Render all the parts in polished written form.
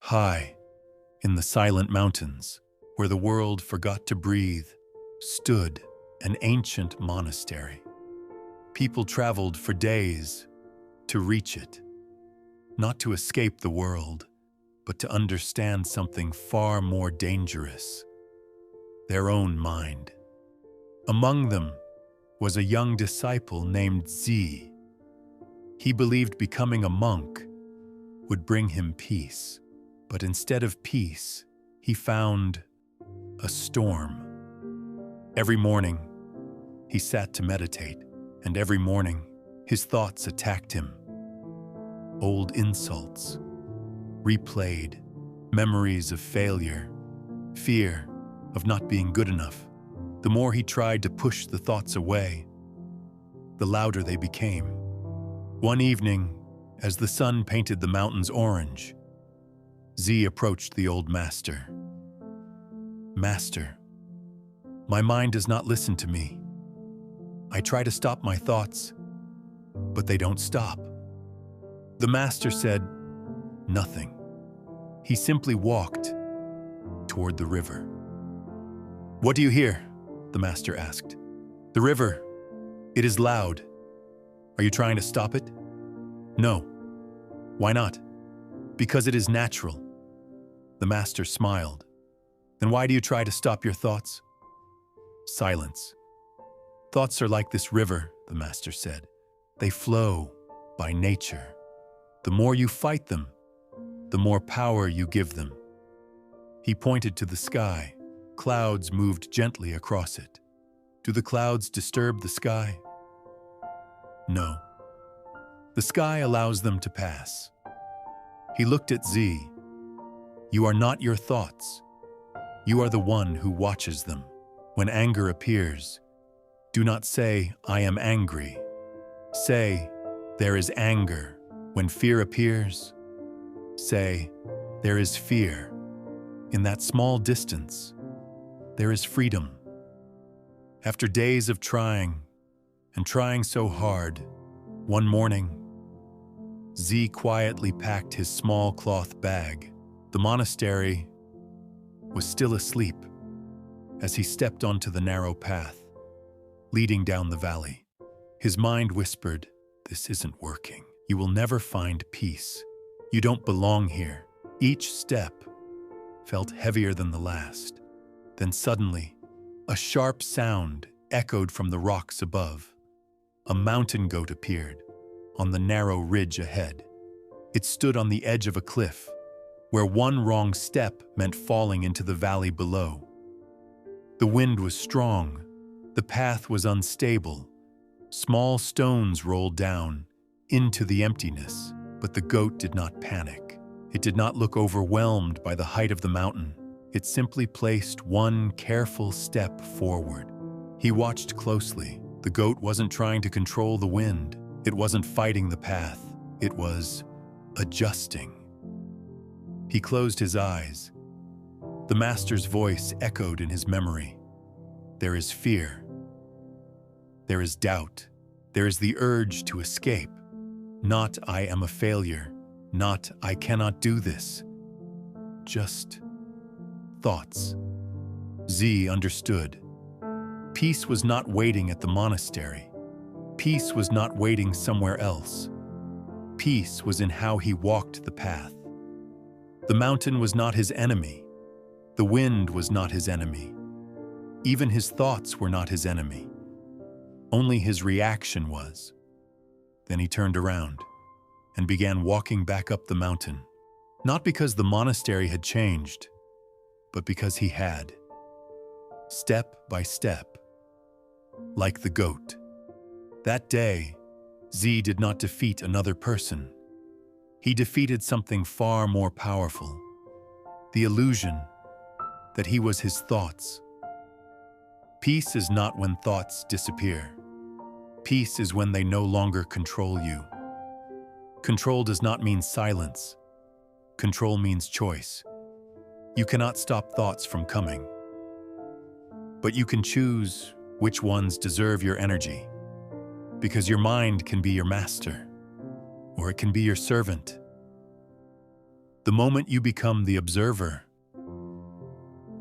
High, in the silent mountains, where the world forgot to breathe, stood an ancient monastery. People traveled for days to reach it, not to escape the world, but to understand something far more dangerous: their own mind. Among them was a young disciple named Z. He believed becoming a monk would bring him peace, but instead of peace, he found a storm. Every morning, he sat to meditate, and every morning, his thoughts attacked him. Old insults, replayed, memories of failure, fear of not being good enough. The more he tried to push the thoughts away, the louder they became. One evening, as the sun painted the mountains orange, Z approached the old master. "Master, my mind does not listen to me. I try to stop my thoughts, but they don't stop." The master said nothing. He simply walked toward the river. "What do you hear?" the master asked. "The river. It is loud. Are you trying to stop it?" "No." "Why not?" "Because it is natural." The master smiled. "Then why do you try to stop your thoughts?" Silence. "Thoughts are like this river," the master said. "They flow by nature. The more you fight them, the more power you give them." He pointed to the sky. Clouds moved gently across it. Do the clouds disturb the sky? No. The sky allows them to pass. He looked at Z. "You are not your thoughts. You are the one who watches them. When anger appears, do not say, 'I am angry.' Say, 'There is anger.' When fear appears, say, 'There is fear.' In that small distance, there is freedom." After days of trying, and trying so hard, one morning, Z quietly packed his small cloth bag. The monastery was still asleep as he stepped onto the narrow path leading down the valley. His mind whispered, "This isn't working. You will never find peace. You don't belong here." Each step felt heavier than the last. Then suddenly, a sharp sound echoed from the rocks above. A mountain goat appeared on the narrow ridge ahead. It stood on the edge of a cliff, where one wrong step meant falling into the valley below. The wind was strong. The path was unstable. Small stones rolled down into the emptiness, but the goat did not panic. It did not look overwhelmed by the height of the mountain. It simply placed one careful step forward. He watched closely. The goat wasn't trying to control the wind. It wasn't fighting the path. It was adjusting. He closed his eyes. The master's voice echoed in his memory. There is fear. There is doubt. There is the urge to escape. Not "I am a failure." Not "I cannot do this." Just thoughts. Z understood. Peace was not waiting at the monastery. Peace was not waiting somewhere else. Peace was in how he walked the path. The mountain was not his enemy. The wind was not his enemy. Even his thoughts were not his enemy. Only his reaction was. Then he turned around and began walking back up the mountain, not because the monastery had changed, but because he had. Step by step, like the goat. That day, Z did not defeat another person. He defeated something far more powerful: the illusion that he was his thoughts. Peace is not when thoughts disappear. Peace is when they no longer control you. Control does not mean silence. Control means choice. You cannot stop thoughts from coming, but you can choose which ones deserve your energy, because your mind can be your master, or it can be your servant. The moment you become the observer,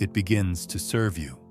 it begins to serve you.